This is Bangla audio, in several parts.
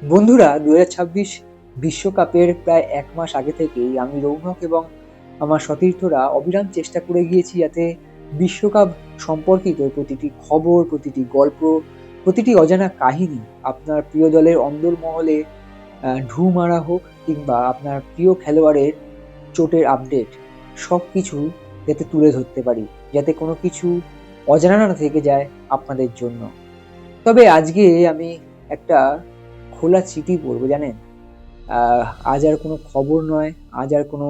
বন্ধুরা, 2026 বিশ্বকাপের প্রায় 1 মাস আগে থেকেই আমি রৌনক এবং আমার সতীর্থরা অবিরাম চেষ্টা করে গিয়েছি যাতে বিশ্বকাপ সম্পর্কিত প্রতিটি খবর, প্রতিটি গল্প, প্রতিটি অজানা কাহিনী আপনার প্রিয় দলের অন্দরমহলে ঢুঁ মারা হোক কিংবা আপনার প্রিয় খেলোয়াড়ের চোটের আপডেট সবকিছু যাতে তুলে ধরতে পারি, যাতে কোনো কিছু অজানা না থেকে যায় আপনাদের জন্য। তবে আজকে আমি একটা খোলা চিঠি পড়বো, জানেন। আজ আর কোনো খবর নয়, আজ আর কোনো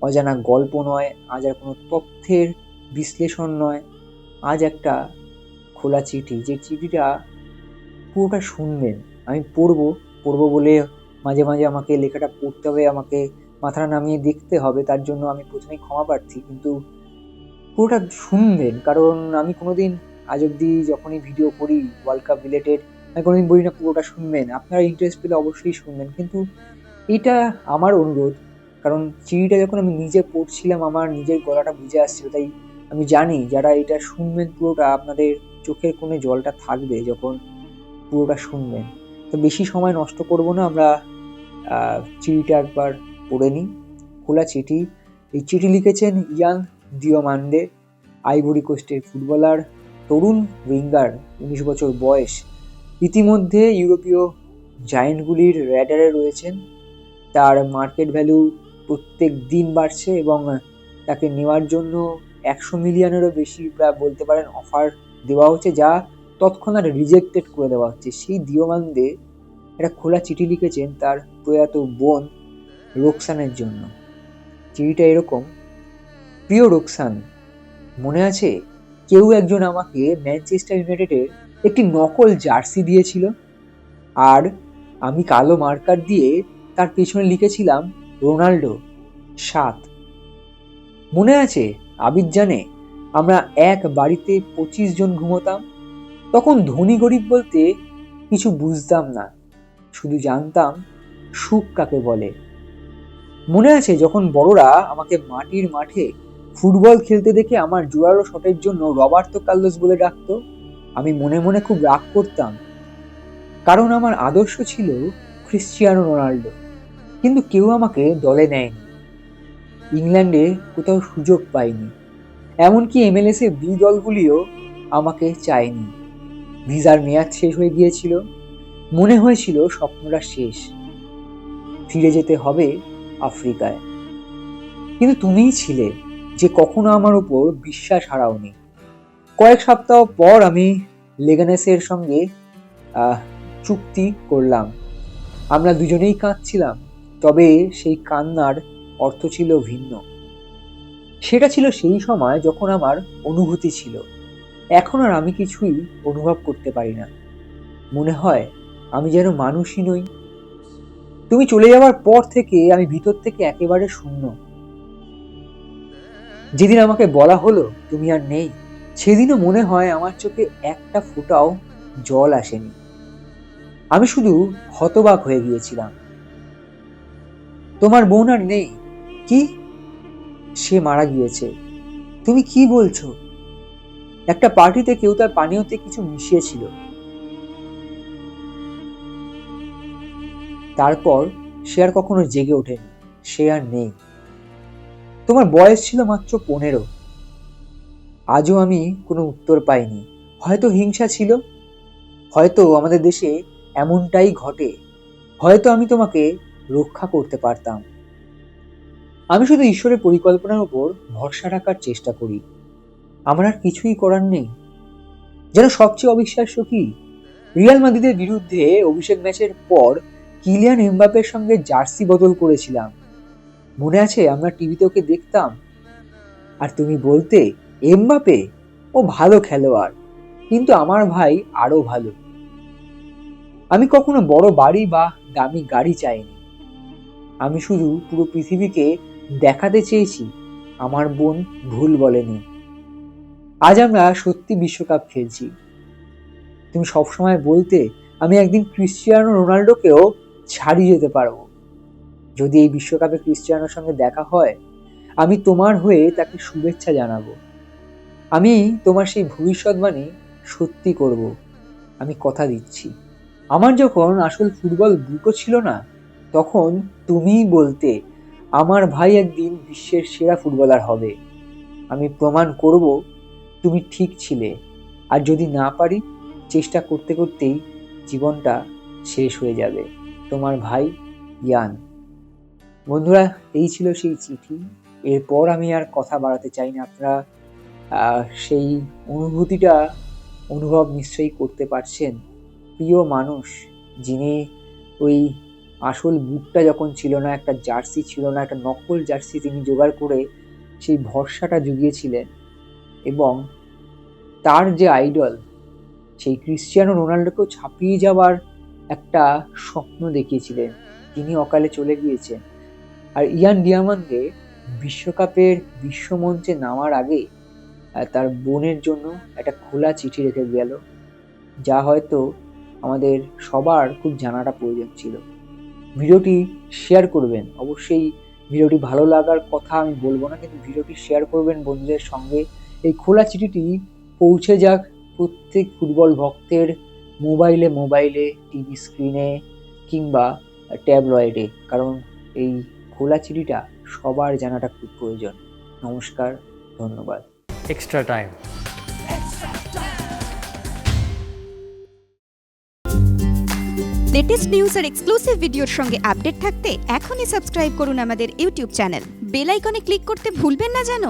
অজানা গল্প নয়, আজ আর কোনো তথ্যের বিশ্লেষণ নয়। আজ একটা খোলা চিঠি, যে চিঠিটা পুরোটা শুনবেন। আমি পড়বো পড়বো বলে মাঝে মাঝে আমাকে লেখাটা পড়তে হবে, আমাকে মাথাটা নামিয়ে দেখতে হবে, তার জন্য আমি প্রথমেই ক্ষমা প্রার্থী। কিন্তু পুরোটা শুনবেন, কারণ আমি কোনোদিন আজ অব্দি যখনই ভিডিও করি ওয়ার্ল্ড কাপ রিলেটেড, আমি কোনোদিন বলি না পুরোটা শুনবেন। আপনারা ইন্টারেস্ট পেলে অবশ্যই শুনবেন, কিন্তু এটা আমার অনুরোধ। কারণ চিঠিটা যখন আমি নিজে পড়ছিলাম আমার নিজের গলাটা বুঝে আসছিল, তাই আমি জানি যারা এটা শুনবেন পুরোটা আপনাদের চোখের কোণে জলটা থাকবে যখন পুরোটা শুনবেন। তো বেশি সময় নষ্ট করব না, আমরা চিঠিটা একবার পড়ে নিই। খোলা চিঠি। এই চিঠি লিখেছেন ইয়ান দিওমান্দে, আইভরি কোস্টের ফুটবলার, তরুণ উইঙ্গার, 19 বছর বয়স। ইতিমধ্যে ইউরোপীয় জায়েন্টগুলির র্যাডারে রয়েছেন। তার মার্কেট ভ্যালু প্রত্যেক দিন বাড়ছে এবং তাকে নেওয়ার জন্য 100 মিলিয়নেরও বেশি প্রায় বলতে পারেন অফার দেওয়া হচ্ছে, যা তৎক্ষণাৎ রিজেক্টেড করে দেওয়া হচ্ছে। সেই দিওমান্দে একটা খোলা চিঠি লিখেছেন তার প্রয়াত বোন রোকসানের জন্য। চিঠিটা এরকম: প্রিয় রোকসান, মনে আছে কেউ একজন আমাকে ম্যানচেস্টার ইউনাইটেডের একটি নকল জার্সি দিয়েছিল, আর আমি কালো মার্কার দিয়ে তার পেছনে লিখেছিলাম রোনাল্ডো 7। মনে আছে আবিদজানে আমরা এক বাড়িতে 25 জন ঘুমোতাম? তখন ধনী গরিব বলতে কিছু বুঝতাম না, শুধু জানতাম সুখ কাকে বলে। মনে আছে যখন বড়রা আমাকে মাটির মাঠে ফুটবল খেলতে দেখে আমার জোরালো শটের জন্য রবার্তো কার্লোস বলে ডাকতো? আমি মনে মনে খুব রাগ করতাম, কারণ আমার আদর্শ ছিল ক্রিশ্চিয়ানো রোনাল্ডো। কিন্তু কেউ আমাকে দলে নেয়নি, ইংল্যান্ডে কোথাও সুযোগ পাইনি, এমনকি MLS এ বি দলগুলিও আমাকে চায়নি। ভিসার মেয়াদ শেষ হয়ে গিয়েছিল, মনে হয়েছিল স্বপ্নটা শেষ, ফিরে যেতে হবে আফ্রিকায়। কিন্তু তুমিই ছিলে যে কখনো আমার উপর বিশ্বাস হারাওনি। কয়েক সপ্তাহ পর আমি লেগানেসের সঙ্গে চুক্তি করলাম। আমরা দুজনেই কাঁদছিলাম, তবে সেই কান্নার অর্থ ছিল ভিন্ন। সেটা ছিল সেই সময় যখন আমার অনুভূতি ছিল, এখন আর আমি কিছুই অনুভব করতে পারি না। মনে হয় আমি যেন মানুষই নই। তুমি চলে যাওয়ার পর থেকে আমি ভিতর থেকে একেবারে শূন্য। যেদিন আমাকে বলা হলো তুমি আর নেই, সেদিনও মনে হয় আমার চোখে একটা ফোঁটাও জল আসেনি। আমি শুধু হতবাক হয়ে গিয়েছিলাম। তোমার বোন আর নেই? কি? সে মারা গিয়েছে? তুমি কি বলছো? একটা পার্টিতে কেউ তার পানীয়তে কিছু মিশিয়েছিল, তারপর সে আর কখনো জেগে ওঠেনি। সে আর নেই। তোমার বয়স ছিল মাত্র 15। আজও আমি কোনো উত্তর পাইনি। হয়তো হিংসা ছিল, হয়তো আমাদের দেশে এমনটাই ঘটে, হয়তো আমি তোমাকে রক্ষা করতে পারতাম। আমি শুধু ঈশ্বরের পরিকল্পনার উপর ভরসা রাখার চেষ্টা করি। আমার আর কিছুই করার নেই। যেন সবচেয়ে অবিশ্বাস্য কি, রিয়াল মাদ্রিদের বিরুদ্ধে অভিষেক ম্যাচের পর কিলিয়ান এমবাপ্পের সঙ্গে জার্সি বদল করেছিলাম। মনে আছে আমরা টিভিতে ওকে দেখতাম, আর তুমি বলতে এমবাপ্পে ও ভালো খেলোয়াড়, কিন্তু আমার ভাই আরো ভালো। আমি কখনো বড় বাড়ি বা দামি গাড়ি চাইনি। আমি শুধু পুরো পৃথিবীকে দেখাতে চেয়েছি আমার বোন ভুল বলেনি। আজ আমরা সত্যি বিশ্বকাপ খেলছি। তুমি সবসময় বলতে আমি একদিন ক্রিশ্চিয়ানো রোনাল্ডোকেও ছাড়িয়ে যেতে পারবো। যদি এই বিশ্বকাপে ক্রিশ্চিয়ানোর সঙ্গে দেখা হয়, আমি তোমার হয়ে তাকে শুভেচ্ছা জানাবো। আমি তোমার সেই ভবিষ্যৎবাণী সত্যি করব, আমি কথা দিচ্ছি। আমার যখন আসল ফুটবল বুটও ছিল না, তখন তুমিই বলতে আমার ভাই একদিন বিশ্বের সেরা ফুটবলার হবে। আমি প্রমাণ করব তুমি ঠিক ছিলে। আর যদি না পারি, চেষ্টা করতে করতেই জীবনটা শেষ হয়ে যাবে। তোমার ভাই ইয়ান। বন্ধুরা, এই ছিল সেই চিঠি। এরপর আমি আর কথা বাড়াতে চাই না। আপনারা সেই অনুভূতিটা অনুভব নিশ্চয়ই করতে পারছেন। প্রিয় মানুষ, যিনি ওই আসল বুটটা যখন ছিল না, একটা জার্সি ছিল না, একটা নকল জার্সি তিনি জোগাড় করে সেই ভরসাটা জুগিয়েছিলেন, এবং তার যে আইডল সেই ক্রিশ্চিয়ানো রোনাল্ডোকেও ছাপিয়ে যাওয়ার একটা স্বপ্ন দেখিয়েছিলেন, তিনি অকালে চলে গিয়েছেন। আর ইয়ান ডিয়ামান্ডে বিশ্বকাপের বিশ্বমঞ্চে নামার আগে তার বোনের জন্য একটা খোলা চিঠি রেখে গেল, যা হয়তো আমাদের সবার খুব জানাটা প্রয়োজন ছিল। ভিডিওটি শেয়ার করবেন অবশ্যই। ভিডিওটি ভালো লাগার কথা আমি বলবো না, কিন্তু ভিডিওটি শেয়ার করবেন বন্ধুদের সঙ্গে। এই খোলা চিঠিটি পৌঁছে যাক প্রত্যেক ফুটবল ভক্তের মোবাইলে, টিভি স্ক্রিনে কিংবা ট্যাবলয়েডে, কারণ এই খোলা চিঠিটা সবার জানাটা খুব প্রয়োজন। নমস্কার, ধন্যবাদ। extra time. লেটেস্ট নিউজ আর এক্সক্লুসিভ ভিডিওর সঙ্গে আপডেট থাকতে এখনই সাবস্ক্রাইব করুন আমাদের ইউটিউব চ্যানেল। বেল আইকনে ক্লিক করতে ভুলবেন না যেন।